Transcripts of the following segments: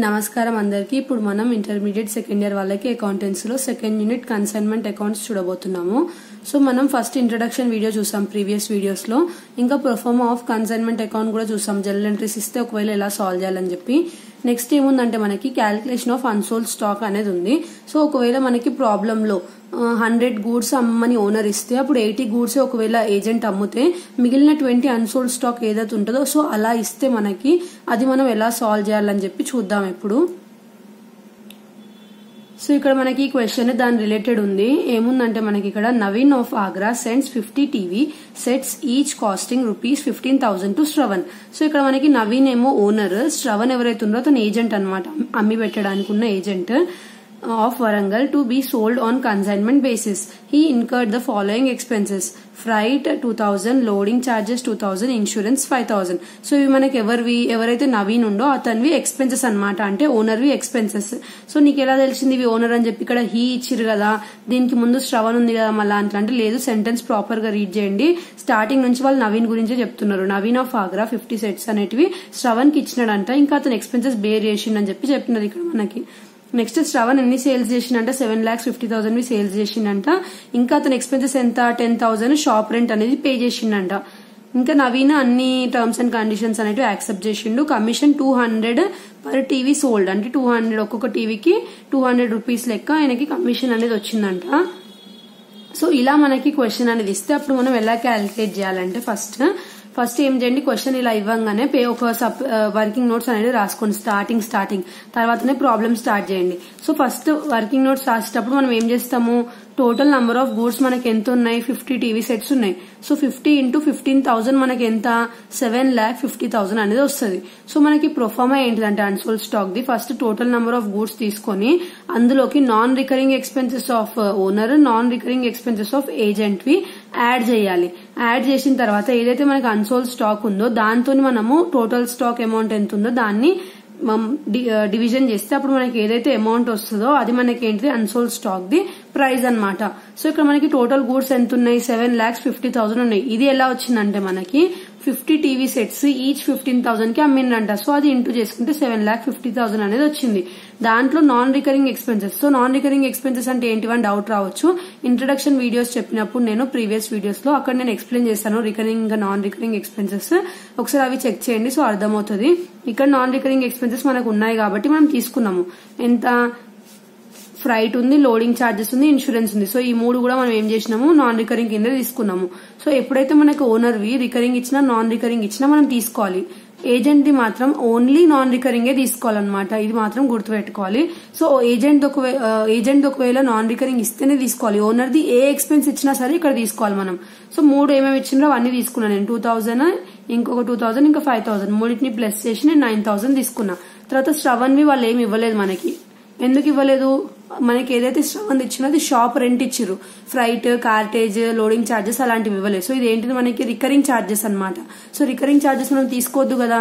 నమస్కారం అందరికీ. ఇప్పుడు మనం ఇంటర్మీడియట్ సెకండ్ ఇయర్ వాళ్ళకి అకౌంటెన్సీ లో సెకండ్ యూనిట్ కన్సైన్మెంట్ అకౌంట్స్ చూడబోతున్నాము. సో మనం ఫస్ట్ ఇంట్రడక్షన్ వీడియో చూసాం ప్రీవియస్ వీడియోస్ లో. ఇంకా ప్రొఫార్మా ఆఫ్ కన్సైన్మెంట్ అకౌంట్ కూడా చూసాం, జనరల్ ఎంట్రీస్ ఇస్తే ఒకవేళ ఎలా సాల్వ్ చేయాలని చెప్పి. నెక్స్ట్ ఏముందంటే మనకి క్యాలిక్యులేషన్ ఆఫ్ అన్సోల్డ్ స్టాక్ అనేది ఉంది. సో ఒకవేళ మనకి ప్రాబ్లం లో 100 గూడ్స్ అమ్మని ఓనర్ ఇస్తే అప్పుడు 80 గూడ్స్ ఒకవేళ ఏజెంట్ అమ్ముతే మిగిలిన 20 అన్సోల్డ్ స్టాక్ ఏదైతే ఉంటుందో సో అలా ఇస్తే మనకి అది మనం ఎలా సాల్వ్ చేయాలని చెప్పి చూద్దాం ఇప్పుడు. సో ఇక్కడ మనకి క్వశ్చన్ దాని రిలేటెడ్ ఉంది. ఏముందంటే మనకి ఇక్కడ Naveen of Agra sends 50 TV sets each costing ₹15,000 to Shravan. So ఇక్కడ మనకి నవీన్ ఏమో ఓనర్, శ్రవణ్ ఎవరైతే ఉన్నారో అతను ఏజెంట్ అనమాట, అమ్మి పెట్టడానికి ఉన్న agent of Warangal to be sold on consignment basis. He incurred the following expenses: freight 2,000, loading charges 2,000, insurance 5,000. So ఇవి మనకి ఎవరైతే నవీన్ ఉండో అతనివి ఎక్స్పెన్సెస్ అనమాట, అంటే ఓనర్వి ఎక్స్పెన్సెస్. సో నీకు ఎలా తెలిసింది ఇవి ఓనర్ అని చెప్పి? ఇక్కడ హీ ఇచ్చిరు కదా, దీనికి ముందు శ్రవణ్ ఉంది కదా మళ్ళా అంటే లేదు, సెంటెన్స్ ప్రాపర్ గా రీడ్ చేయండి. స్టార్టింగ్ నుంచి వాళ్ళు నవీన్ గురించే చెప్తున్నారు. నవీన్ ఆఫ్ ఆగ్రా 50 సెట్స్ అనేటివి శ్రవణ్ కి ఇచ్చినాడంట, ఇంకా అతను ఎక్స్పెన్సెస్ బేర్ చేసిండని చెప్పి చెప్పినారు ఇక్కడ మనకి. నెక్స్ట్ శ్రవణ్ ఎన్ని సేల్స్ చేసిందంట? 7,50,000 సేల్స్ చేసిందంట. ఇంకా అతని ఎక్స్పెన్సెస్ ఎంత? 10,000 షాప్ రెంట్ అనేది పే చేసిండంట. ఇంకా నవీన్ అన్ని టర్మ్స్ అండ్ కండిషన్స్ అనేవి యాక్సెప్ట్ చేసిండు. కమిషన్ 200 పర్ టీవీ సోల్డ్, అంటే 200 ఒక్కొక్క టీవీకి 200 రూపీస్ లెక్క ఆయనకి కమిషన్ అనేది వచ్చిందంట. సో ఇలా మనకి క్వశ్చన్ అనేది ఇస్తే అప్పుడు మనం ఎలా క్యాలిక్యులేట్ చేయాలంటే ఫస్ట్ ఏం చేయండి, క్వశ్చన్ ఇలా ఇవ్వంగానే ఒక వర్కింగ్ నోట్స్ అనేది రాసుకోండి స్టార్టింగ్ తర్వాతనే ప్రాబ్లమ్ స్టార్ట్ చేయండి. సో ఫస్ట్ వర్కింగ్ నోట్స్ రాసేటప్పుడు మనం ఏం చేస్తాము, టోటల్ నంబర్ ఆఫ్ గూడ్స్ మనకి ఎంత ఉన్నాయి? 50 టీవీ సెట్స్ ఉన్నాయి. సో 50 into 15,000 మనకి ఎంత? 7,50,000 అనేది వస్తుంది. సో మనకి ప్రొఫార్మా ఏంటిదంటే unsold stock the first total number of goods తీసుకొని అందులోకి non recurring expenses of owner, non recurring expenses of agent we add చేయాలి. యాడ్ చేసిన తర్వాత ఏదైతే మనకి అన్సోల్డ్ స్టాక్ ఉందో దాంతో మనము టోటల్ స్టాక్ అమౌంట్ ఎంత ఉందో దాన్ని డివిజన్ చేస్తే అప్పుడు మనకి ఏదైతే అమౌంట్ వస్తుందో అది మనకి ఏంటిది? అన్సోల్డ్ స్టాక్ ది ప్రైస్ అన్నమాట. సో ఇక్కడ మనకి టోటల్ గూడ్స్ ఎంత ఉన్నాయి? 7,50,000 ఉన్నాయి. ఇది ఎలా వచ్చిందంటే మనకి 50 టీవీ సెట్స్ ఈచ్ 15,000 కి అమ్మిండంట. సో అది ఇంటూ చేసుకుంటే 7,50,000 అనేది వచ్చింది. దాంట్లో non recurring expenses. So non recurring expenses అంటే ఏంటివని డౌట్ రావచ్చు. ఇంట్రడక్షన్ వీడియోస్ చెప్పినప్పుడు నేను ప్రీవియస్ వీడియోస్ లో అక్కడ నేను ఎక్స్ప్లెయిన్ చేస్తాను రికరింగ్ ఇంకా నాన్ రికరింగ్ ఎక్స్పెన్సెస్. ఒకసారి అవి చెక్ చేయండి, సో అర్థమవుతుంది. ఇక్కడ నాన్ రికరింగ్ ఎక్స్పెన్సెస్ మనకు ఉన్నాయి కాబట్టి మనం తీసుకున్నాము. ఎంత? ఫ్రైట్ ఉంది, లోడింగ్ ఛార్జెస్ ఉంది, ఇన్సూరెన్స్ ఉంది. సో ఈ మూడు కూడా మనం ఏం చేసినాము? నాన్ రికరింగ్ కింద తీసుకున్నాము. సో ఎప్పుడైతే మనకు ఓనర్వి రికరింగ్ ఇచ్చినా నాన్ రికరింగ్ ఇచ్చినా మనం తీసుకోవాలి. ఏజెంట్ ది మాత్రం ఓన్లీ నాన్ రికరింగే తీసుకోవాలన్నమాట, ఇది మాత్రం గుర్తుపెట్టుకోవాలి. సో ఏజెంట్ ఒకవేళ నాన్ రికరింగ్ ఇస్తేనే తీసుకోవాలి. ఓనర్ ది ఏ ఎక్స్పెన్స్ ఇచ్చినా సరే ఇక్కడ తీసుకోవాలి మనం. సో మూడు ఏమేమి ఇచ్చినారో అవన్నీ తీసుకున్నాను నేను. 2,000, ఇంకొక 2,000, ఇంకా 5,000, మూడింటిని ప్లస్ చేసి నేను 9,000 తీసుకున్నా. తర్వాత శ్రవణ్ వి వాళ్ళు ఏమి ఇవ్వలేదు మనకి. ఎందుకు ఇవ్వలేదు? మనకి ఏదైతే శ్రవణ్ ఇచ్చినో అది షాప్ రెంట్ ఇచ్చిర్రు. ఫ్రైట్, కార్టేజ్, లోడింగ్ ఛార్జెస్ అలాంటివి ఇవ్వలేదు. సో ఇది ఏంటిది? మనకి రికరింగ్ ఛార్జెస్ అన్నమాట. సో రికరింగ్ ఛార్జెస్ మనం తీసుకోవద్దు కదా,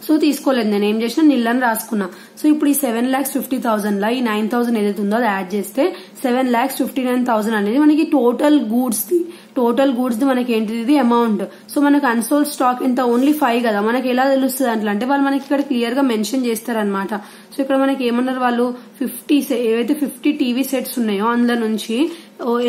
సో తీసుకోలేదు. నేను ఏం చేసిన నిల్లని రాసుకున్నా. సో ఇప్పుడు ఈ 7,50,000 లా ఈ 9,000 ఏదైతే ఉందో అది యాడ్ చేస్తే 7,59,000 అనేది మనకి టోటల్ గూడ్స్ ది మనకి ఏంటిది అమౌంట్. సో మనకి అన్సోల్డ్ స్టాక్ ఎంత? ఓన్లీ 5 కదా. మనకి ఎలా తెలుస్తుంది అంటే వాళ్ళు మనకి ఇక్కడ క్లియర్ గా మెన్షన్ చేస్తారనమాట. సో ఇక్కడ మనకి ఏమన్నారు వాళ్ళు? ఏవైతే 50 టీవీ సెట్స్ ఉన్నాయో అందులో నుంచి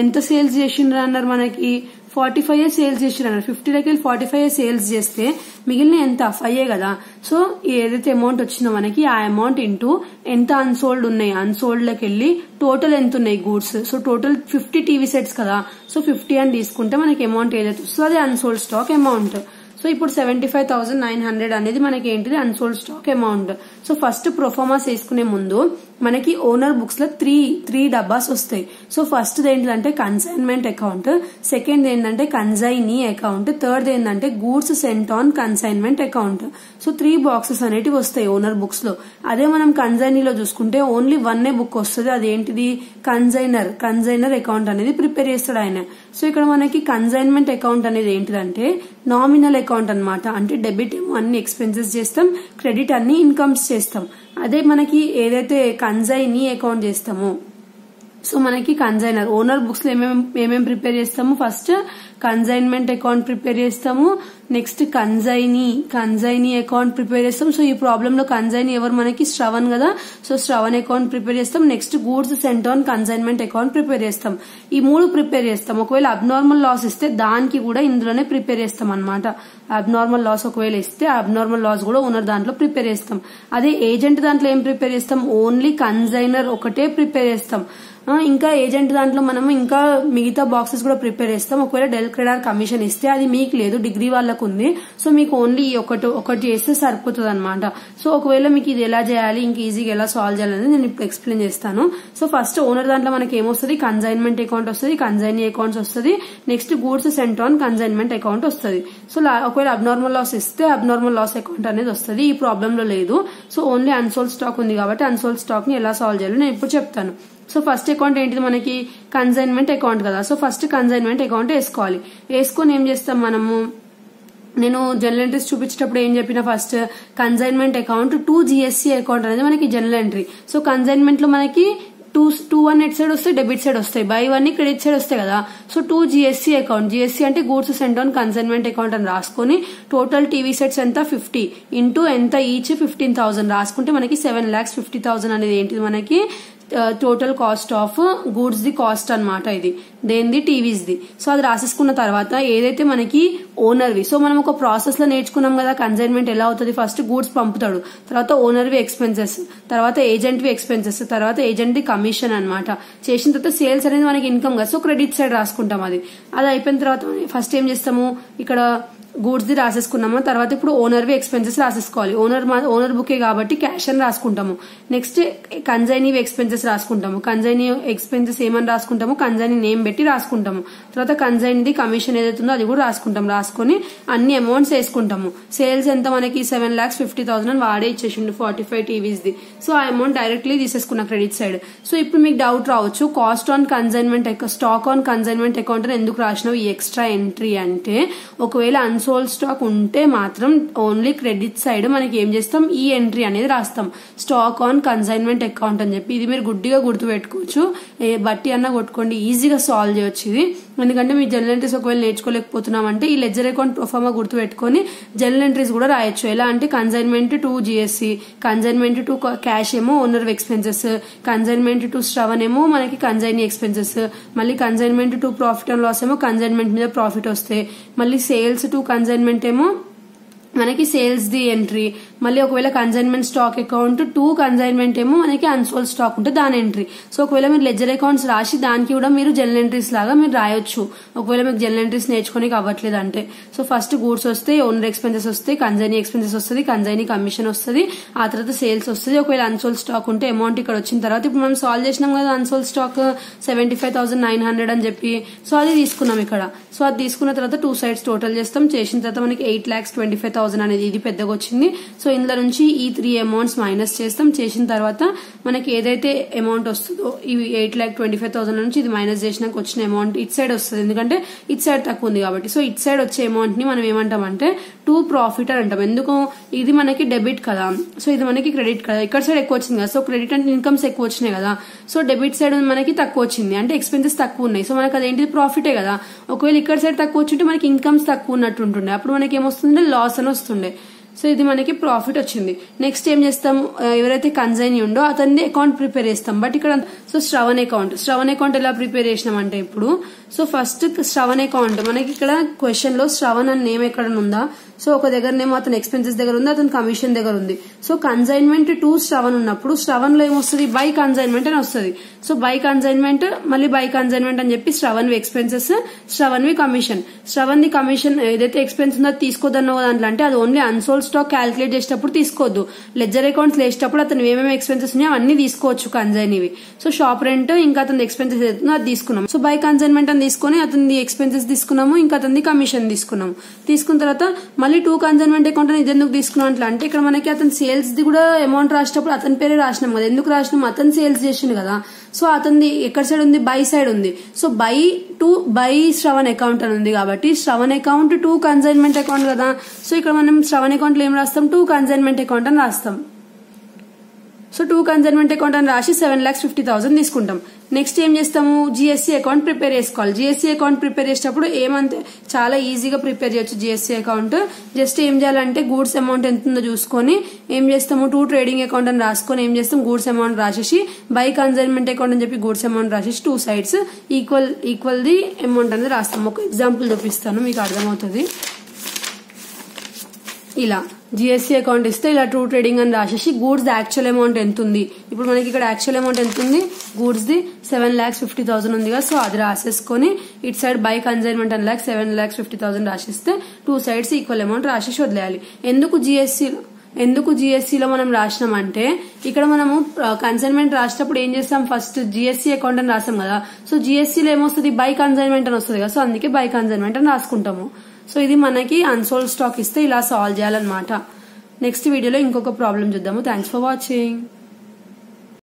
ఎంత సేల్స్ చేసిండ్రు అన్నారు? మనకి 45 సేల్స్ చేసిరన్నారు. 50లోకి వెళ్ళి 45 సేల్స్ చేస్తే మిగిలిన ఎంత? 5 కదా. సో ఏదైతే అమౌంట్ వచ్చిందో మనకి ఆ అమౌంట్ ఇంటూ ఎంత అన్సోల్డ్ ఉన్నాయి, అన్సోల్డ్ లోకి వెళ్ళి టోటల్ ఎంత ఉన్నాయి goods. So total 50 TV sets కదా. సో 50 అని తీసుకుంటే మనకి అమౌంట్ ఏదైతే వస్తుందో అది అన్సోల్డ్ స్టాక్ అమౌంట్. సో ఇప్పుడు 75,900 అనేది మనకి ఏంటిది? Unsold stock amount. So first proformas వేసుకునే ముందు మనకి ఓనర్ బుక్స్ లో త్రీ డబ్బాస్ వస్తాయి. సో ఫస్ట్ ఏంటంటే కన్సైన్మెంట్ అకౌంట్, సెకండ్ ఏంటంటే కన్సైనీ అకౌంట్, థర్డ్ ఏంటంటే goods cent on consignment account. So 3 boxes అనేటివి వస్తాయి ఓనర్ బుక్స్ లో. అదే మనం కన్సైనీలో చూసుకుంటే ఓన్లీ 1 బుక్ వస్తుంది. అదేంటిది? కన్సైనర్ అకౌంట్ అనేది ప్రిపేర్ చేస్తాడు ఆయన. సో ఇక్కడ మనకి కన్సైన్మెంట్ అకౌంట్ అనేది ఏంటిదంటే నామినల్ అకౌంట్ అన్నమాట. అంటే డెబిట్ ఏమో అన్ని ఎక్స్పెన్సెస్ చేస్తాం, క్రెడిట్ అన్ని ఇన్కమ్స్ చేస్తాం. అదే మనకి ఏదైతే కన్సైనీ అకౌంట్ చేస్తామో సో మనకి కన్సైనర్ ఓనర్ బుక్స్ లో ఏమేమి ప్రిపేర్ చేస్తాము, ఫస్ట్ కన్సైన్మెంట్ అకౌంట్ ప్రిపేర్ చేస్తాము, నెక్స్ట్ కన్సైనీ అకౌంట్ ప్రిపేర్ చేస్తాం. సో ఈ ప్రాబ్లమ్ లో కన్సైనీ ఎవరు మనకి శ్రవణ్ కదా, సో శ్రవణ్ అకౌంట్ ప్రిపేర్ చేస్తాం. Next goods cent on consignment account prepare చేస్తాం. ఈ 3 ప్రిపేర్ చేస్తాం. ఒకవేళ అబ్నార్మల్ లాస్ ఇస్తే దానికి కూడా ఇందులోనే ప్రిపేర్ చేస్తాం అనమాట. అబ్నార్మల్ లాస్ ఒకవేళ ఇస్తే అబ్నార్మల్ లాస్ కూడా ఓనర్ దాంట్లో ప్రిపేర్ చేస్తాం. అదే ఏజెంట్ దాంట్లో ఏం ప్రిపేర్ చేస్తాం, ఓన్లీ కన్సైనర్ ఒకటే ప్రిపేర్ చేస్తాం. ఇంకా ఏజెంట్ దాంట్లో మనము ఇంకా మిగతా బాక్సెస్ కూడా ప్రిపేర్ చేస్తాం. ఒకవేళ డెల్ క్రెడార్ కమిషన్ ఇస్తే అది మీకు లేదు, డిగ్రీ వాళ్ళకు ఉంది. సో మీకు ఓన్లీ ఒకటి చేస్తే సరిపోతుంది అనమాట. సో ఒకవేళ మీకు ఇది ఎలా చేయాలి, ఇంకా ఈజీగా ఎలా సాల్వ్ చేయాలనేది నేను ఇప్పుడు ఎక్స్ప్లెయిన్ చేస్తాను. సో ఫస్ట్ ఓనర్ దాంట్లో మనకి ఏమొస్తుంది, కన్సైన్మెంట్ అకౌంట్ వస్తుంది, కన్సైనీ అకౌంట్స్ వస్తుంది, next goods cent on consignment account వస్తుంది. సో ఒకవేళ అబ్నార్మల్ లాస్ ఇస్తే అబ్నార్మల్ లాస్ అకౌంట్ అనేది వస్తుంది. ఈ ప్రాబ్లమ్ లో లేదు. సో ఓన్లీ అన్సోల్డ్ స్టాక్ ఉంది కాబట్టి అన్సోల్డ్ స్టాక్ ని ఎలా సాల్వ్ చేయాలో నేను ఇప్పుడు చెప్తాను. సో ఫస్ట్ అకౌంట్ ఏంటిది మనకి కన్సైన్మెంట్ అకౌంట్ కదా. సో ఫస్ట్ కన్సైన్మెంట్ అకౌంట్ వేసుకోవాలి. వేసుకొని ఏం చేస్తాం మనము, నేను జనరల్ ఎంట్రీస్ చూపించేటప్పుడు ఏం చెప్పిన, first consignment account to GSC account అనేది మనకి జనరల్ ఎంట్రీ. సో కన్సైన్మెంట్ లో మనకి 2 ఎట్ సైడ్ వస్తాయి, డెబిట్ సైడ్ వస్తాయి, బై 1 క్రెడిట్ సైడ్ వస్తాయి కదా. సో 2 జిఎస్సి అకౌంట్, జిఎస్సి అంటే goods cent on consignment account అని రాసుకొని టోటల్ టీవీ సెట్స్ ఎంత 50 ఇంటూ ఎంత ఈచ్ 15,000 రాసుకుంటే మనకి 7,50,000 అనేది ఏంటిది మనకి total cost of goods the cost అనమాట. ఇది దేనిది, టీవీస్ ది. సో అది రాసేసుకున్న తర్వాత ఏదైతే మనకి ఓనర్వి, సో మనం ఒక ప్రాసెస్ లో నేర్చుకున్నాం కదా కన్సైన్మెంట్ ఎలా అవుతుంది, ఫస్ట్ గూడ్స్ పంపుతాడు, తర్వాత ఓనర్వి ఎక్స్పెన్సెస్, తర్వాత ఏజెంట్ వి ఎక్స్పెన్సెస్, తర్వాత ఏజెంట్ ది కమిషన్ అనమాట. చేసిన తర్వాత సేల్స్ అనేది మనకి ఇన్కమ్ కదా, సో క్రెడిట్ సైడ్ రాసుకుంటాం. అది అయిపోయిన తర్వాత ఫస్ట్ ఏం చేస్తాము, ఇక్కడ గూడ్స్ ది రాసేసుకున్నాము. తర్వాత ఇప్పుడు ఓనర్వి ఎక్స్పెన్సెస్ రాసేసుకోవాలి. ఓనర్ బుకే కాబట్టి క్యాష్ అని రాసుకుంటాము. నెక్స్ట్ కన్సైనీ ఎక్స్పెన్సెస్ రాసుకుంటాము. కన్సైనీ ఎక్స్పెన్సెస్ ఏమని రాసుకుంటాము, కన్సైనీ నేమ్ పెట్టి రాసుకుంటాము. తర్వాత కన్సైనీ కమిషన్ ఏదైతుందో అది కూడా రాసుకుంటాం. రాసుకొని అన్ని అమౌంట్స్ వేసుకుంటాము. సేల్స్ ఎంత మనకి 7,50,000 అని వాడే ఇచ్చేసిండు 45 టీవీస్ ది. సో ఆ అమౌంట్ డైరెక్ట్లీ తీసేసుకున్న క్రెడిట్ సైడ్. సో ఇప్పుడు మీకు డౌట్ రావచ్చు, cost on consignment stock on consignment account అని ఎందుకు రాసినావు ఈ ఎక్స్ట్రా ఎంట్రీ అంటే, ఒకవేళ అన్సోల్డ్ స్టాక్ ఉంటే మాత్రం ఓన్లీ క్రెడిట్ సైడ్ మనకి ఏం చేస్తాం, ఈ ఎంట్రీ అనేది రాస్తాం, స్టాక్ ఆన్ కన్సైన్మెంట్ అకౌంట్ అని చెప్పి. ఇది మీరు గుడ్డిగా గుర్తు పెట్టుకోవచ్చు, బట్టి అన్న కొట్టుకోండి, ఈజీగా సాల్వ్ చేయొచ్చు ఇది. ఎందుకంటే మీ జనరల్ ఎంట్రీస్ ఒకవేళ నేర్చుకోలేకపోతున్నామంటే ఈ లెడ్జర్ అకౌంట్ ప్రొఫార్మా గుర్తు పెట్టుకొని జనరల్ ఎంట్రీస్ కూడా రాయొచ్చు. ఎలా అంటే కన్సైన్మెంట్ టు జిఎస్సి, కన్సైన్మెంట్ టు క్యాష్ ఏమో owner expenses, consignment to Shravan ఏమో మనకి కన్సైనీ ఎక్స్పెన్సెస్, మళ్ళీ consignment to profit and loss ఏమో కన్సైన్మెంట్ మీద ప్రాఫిట్ వస్తాయి, మళ్ళీ సేల్స్ టు కన్సైన్మెంట్ ఏమో మనకి సేల్స్ ది ఎంట్రీ, మళ్ళీ ఒకవేళ consignment stock account to consignment ఏమో మనకి అన్సోల్డ్ స్టాక్ ఉంటే దాని ఎంట్రీ. సో ఒకవేళ మీరు లెడ్జర్ అకౌంట్స్ రాసి దానికి కూడా మీరు జనరల్ ఎంట్రీస్ లాగా మీరు రాయొచ్చు, ఒకవేళ మీకు జనరల్ ఎంట్రీస్ నేర్చుకోనికి అవ్వట్లేదు అంటే. సో ఫస్ట్ గూడ్స్ వస్తాయి, ఓనర్ ఎక్స్పెన్సెస్ వస్తాయి, కన్సైనీ ఎక్స్పెన్సెస్ వస్తుంది, కన్సైనీ కమిషన్ వస్తుంది, ఆ తర్వాత సేల్స్ వస్తుంది. ఒకవేళ అన్సోల్డ్ స్టాక్ ఉంటే అమౌంట్ ఇక్కడ వచ్చిన తర్వాత ఇప్పుడు మనం సాల్వ్ చేసినాం కదా అన్సోల్డ్ స్టాక్ 75,900 అని చెప్పి. సో అది తీసుకున్నాం ఇక్కడ. సో అది తీసుకున్న తర్వాత 2 sides టోటల్ చేస్తాం. చేసిన తర్వాత మనకి 8,25,000 అనేది ఇది పెద్దగా వచ్చింది. సో ఇందులో నుంచి ఈ 3 అమౌంట్స్ మైనస్ చేస్తాం. చేసిన తర్వాత మనకి ఏదైతే అమౌంట్ వస్తుందో ఇవి 8,25,000 నుంచి ఇది మైనస్ చేసినాక వచ్చిన అమౌంట్ ఇట్ సైడ్ వస్తుంది, ఎందుకంటే ఇట్ సైడ్ తక్కువ ఉంది కాబట్టి. సో ఇట్ సైడ్ వచ్చే అమౌంట్ ని మనం ఏమంటామంటే టు ప్రాఫిట్ అని అంటాం. ఎందుకు, ఇది మనకి డెబిట్ కదా, సో ఇది మనకి క్రెడిట్ కదా, ఇక్కడ సైడ్ ఎక్కువ వచ్చింది కదా, సో క్రెడిట్ అంటే ఇన్కమ్స్ ఎక్కువ వచ్చినాయి కదా, సో డెబిట్ సైడ్ మనకి తక్కువ వచ్చింది అంటే ఎక్స్పెన్సెస్ తక్కువ ఉన్నాయి, సో మనకి అదేంటిది ప్రాఫిటే కదా. ఒకవేళ ఇక్కడ సైడ్ తక్కువ వచ్చింటే మనకి ఇన్కమ్స్ తక్కువ ఉన్నట్టు ఉంటుండే, అప్పుడు మనకి ఏమొస్తుండే, లాస్ అని వస్తుండే. సో ఇది మనకి ప్రాఫిట్ వచ్చింది. నెక్స్ట్ ఏం చేస్తాం, ఎవరైతే కన్సైనీ ఉందో అతన్ని అకౌంట్ ప్రిపేర్ చేస్తాం. బట్ ఇక్కడ సో శ్రవణ్ అకౌంట్ ఎలా ప్రిపేర్ చేసినామంటే ఇప్పుడు, సో ఫస్ట్ శ్రవణ్ అకౌంట్ మనకి ఇక్కడ క్వశ్చన్ లో శ్రవణ్ అనే నేమ్ ఎక్కడ ఉందా, సో ఒక దగ్గరనేమో అతని ఎక్స్పెన్సెస్ దగ్గర ఉంది, అతని కమిషన్ దగ్గర ఉంది. సో కన్సైన్మెంట్ టు శ్రవణ్ ఉన్నప్పుడు శ్రవణ్ లో ఏమొస్తుంది, బై కన్సైన్మెంట్ అని వస్తుంది. సో బై కన్సైన్మెంట్ మళ్ళీ బై కన్సైన్మెంట్ అని చెప్పి శ్రవణ్ వి ఎక్స్పెన్సెస్, శ్రవణ్ వి కమిషన్. శ్రవణ్ ది కమిషన్ ఏదైతే ఎక్స్పెన్స్ ఉందో తీసుకోదన్న దాంట్లో అంటే అది ఓన్లీ అన్సోల్డ్ స్టాక్ క్యాల్కులేట్ చేసేటప్పుడు తీసుకోవద్దు, లెడ్జర్ అకౌంట్స్ వేసేటప్పుడు అతను ఏమేమి ఎక్స్పెన్సెస్ ఉన్నాయో అవన్నీ తీసుకోవచ్చు కన్సైనీవి. సో షాప్ రెంట్ ఇంకా అతని ఎక్స్పెన్సెస్ ఏదైతుందో అది తీసుకున్నాం. సో బై కన్సైన్మెంట్ అని తీసుకుని అతని ఎక్స్పెన్సెస్ తీసుకున్నాము, ఇంకా అతని కమిషన్ తీసుకున్నాము. తీసుకున్న తర్వాత మళ్ళీ 2 కన్సైన్మెంట్ అకౌంట్ అని ఇది ఎందుకు తీసుకున్నాం అంటే, అంటే ఇక్కడ మనకి అతని సేల్స్ ది కూడా అమౌంట్ రాసేటప్పుడు అతని పేరే రాసినాం కదా, ఎందుకు రాసినాం, అతను సేల్స్ చేసిండు కదా. సో అతనిది ఎక్కడ సైడ్ ఉంది, బై సైడ్ ఉంది. సో బై శ్రవణ్ అకౌంట్ అని ఉంది కాబట్టి శ్రవణ్ అకౌంట్ 2 కన్సైన్మెంట్ అకౌంట్ కదా. సో ఇక్కడ మనం శ్రవణ్ అకౌంట్ లో ఏం రాస్తాం, 2 కన్సైన్మెంట్ అకౌంట్ అని రాస్తాం. సో 2 కన్సైన్మెంట్ అకౌంట్ అని రాసి 7,50,000 తీసుకుంటాం. నెక్స్ట్ ఏం చేస్తాము, జిఎస్సీ అకౌంట్ ప్రిపేర్ చేసుకోవాలి. జిఎస్సీ అకౌంట్ ప్రిపేర్ చేసేటప్పుడు ఏమంటే చాలా ఈజీగా ప్రిపేర్ చేయొచ్చు జిఎస్సీ అకౌంట్. జస్ట్ ఏం చేయాలంటే గూడ్స్ అమౌంట్ ఎంత ఉందో చూసుకొని ఏం చేస్తాము, 2 ట్రేడింగ్ అకౌంట్ అని రాసుకొని ఏం చేస్తాం, గూడ్స్ అమౌంట్ రాసేసి బై కన్సైన్మెంట్ అకౌంట్ అని చెప్పి గూడ్స్ అమౌంట్ రాసేసి 2 sides ఈక్వల్ ది అమౌంట్ అనేది రాస్తాం. ఒక ఎగ్జాంపుల్ చూపిస్తాను మీకు అర్థమవుతుంది. ఇలా జిఎస్సీ అకౌంట్ ఇస్తే ఇలా 2 ట్రేడింగ్ అని రాసేసి గూడ్స్ యాక్చువల్ అమౌంట్ ఎంత ఉంది, ఇప్పుడు మనకి ఇక్కడ యాక్చువల్ అమౌంట్ ఎంత ఉంది, గూడ్స్ ది 7,50,000 ఉంది కదా, సో అది రాసేసుకొని ఇటు సైడ్ బై కన్సైన్మెంట్ అని 7,50,000 రాసిస్తే 2 sides ఈక్వల్ అమౌంట్ రాసేసి వదిలేయాలి. ఎందుకు జిఎస్సీలో మనం రాసినామంటే ఇక్కడ మనము కన్సైన్మెంట్ రాసేటప్పుడు ఏం చేస్తాం, ఫస్ట్ జిఎస్సీ అకౌంట్ అని రాస్తాం కదా, సో జిఎస్సీలో ఏమొస్తుంది, బై కన్సైన్మెంట్ అని వస్తుంది కదా, సో అందుకే బై కన్సైన్మెంట్ అని రాసుకుంటాము. సో ఇది మనకి అన్సోల్డ్ స్టాక్ ఇస్తే ఇలా సాల్వ్ చేయాలన్నమాట. నెక్స్ట్ వీడియోలో ఇంకొక ప్రాబ్లం చూద్దాము. Thanks for watching.